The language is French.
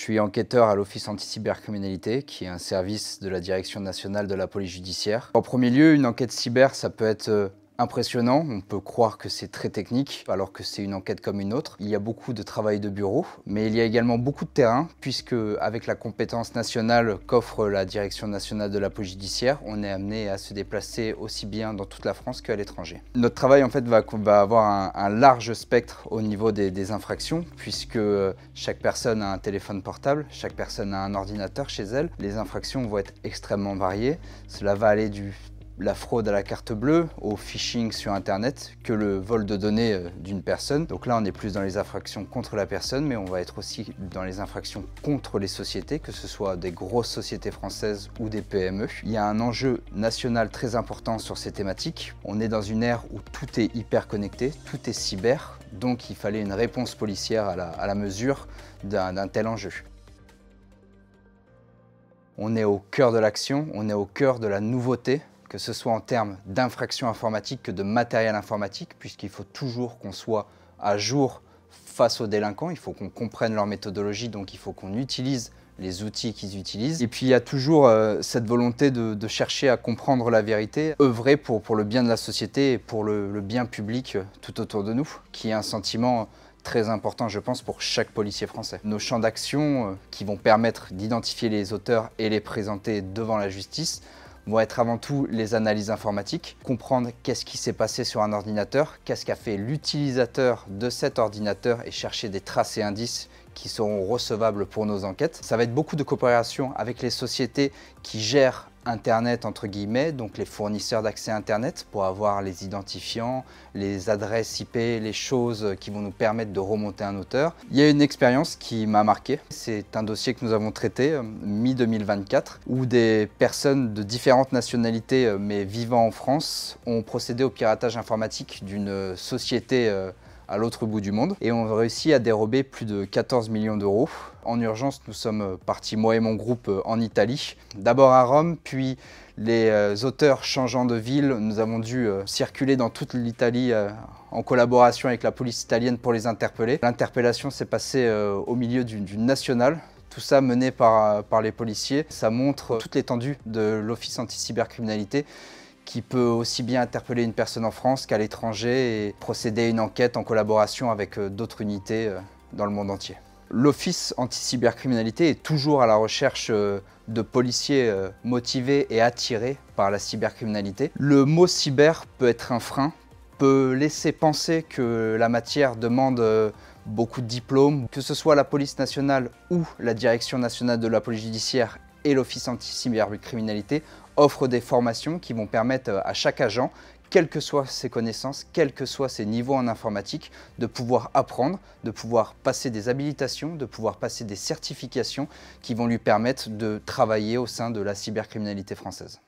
suis enquêteur à l'Office anti-cybercriminalité, qui est un service de la Direction nationale de la police judiciaire. En premier lieu, une enquête cyber, ça peut être impressionnant. On peut croire que c'est très technique, alors que c'est une enquête comme une autre. Il y a beaucoup de travail de bureau, mais il y a également beaucoup de terrain, puisque avec la compétence nationale qu'offre la Direction nationale de la police judiciaire, on est amené à se déplacer aussi bien dans toute la France qu'à l'étranger. Notre travail en fait va avoir un large spectre au niveau des infractions, puisque chaque personne a un téléphone portable, chaque personne a un ordinateur chez elle. Les infractions vont être extrêmement variées. Cela va aller de la fraude à la carte bleue, au phishing sur internet, que le vol de données d'une personne. Donc là on est plus dans les infractions contre la personne, mais on va être aussi dans les infractions contre les sociétés, que ce soit des grosses sociétés françaises ou des PME. Il y a un enjeu national très important sur ces thématiques. On est dans une ère où tout est hyper connecté, tout est cyber, donc il fallait une réponse policière à la mesure d'un tel enjeu. On est au cœur de l'action, on est au cœur de la nouveauté, que ce soit en termes d'infractions informatiques que de matériel informatique, puisqu'il faut toujours qu'on soit à jour face aux délinquants, il faut qu'on comprenne leur méthodologie, donc il faut qu'on utilise les outils qu'ils utilisent. Et puis il y a toujours cette volonté de chercher à comprendre la vérité, œuvrer pour le bien de la société et pour le bien public tout autour de nous, qui est un sentiment très important, je pense, pour chaque policier français. Nos champs d'action qui vont permettre d'identifier les auteurs et les présenter devant la justice vont être avant tout les analyses informatiques, comprendre qu'est-ce qui s'est passé sur un ordinateur, qu'est-ce qu'a fait l'utilisateur de cet ordinateur et chercher des traces et indices qui seront recevables pour nos enquêtes. Ça va être beaucoup de coopération avec les sociétés qui gèrent Internet, entre guillemets, donc les fournisseurs d'accès Internet, pour avoir les identifiants, les adresses IP, les choses qui vont nous permettre de remonter un auteur. Il y a une expérience qui m'a marqué. C'est un dossier que nous avons traité mi-2024, où des personnes de différentes nationalités, mais vivant en France, ont procédé au piratage informatique d'une société à l'autre bout du monde et on réussi à dérober plus de 14 millions d'euros. En urgence, nous sommes partis, moi et mon groupe, en Italie. D'abord à Rome, puis les auteurs changeant de ville, nous avons dû circuler dans toute l'Italie en collaboration avec la police italienne pour les interpeller. L'interpellation s'est passée au milieu d'une nationale. Tout ça mené par les policiers. Ça montre toute l'étendue de l'Office anti-cybercriminalité, qui peut aussi bien interpeller une personne en France qu'à l'étranger et procéder à une enquête en collaboration avec d'autres unités dans le monde entier. L'Office anti-cybercriminalité est toujours à la recherche de policiers motivés et attirés par la cybercriminalité. Le mot cyber peut être un frein, peut laisser penser que la matière demande beaucoup de diplômes, que ce soit la police nationale ou la Direction nationale de la police judiciaire et l'Office anti-cybercriminalité offrent des formations qui vont permettre à chaque agent, quelles que soient ses connaissances, quels que soient ses niveaux en informatique, de pouvoir apprendre, de pouvoir passer des habilitations, de pouvoir passer des certifications qui vont lui permettre de travailler au sein de la cybercriminalité française.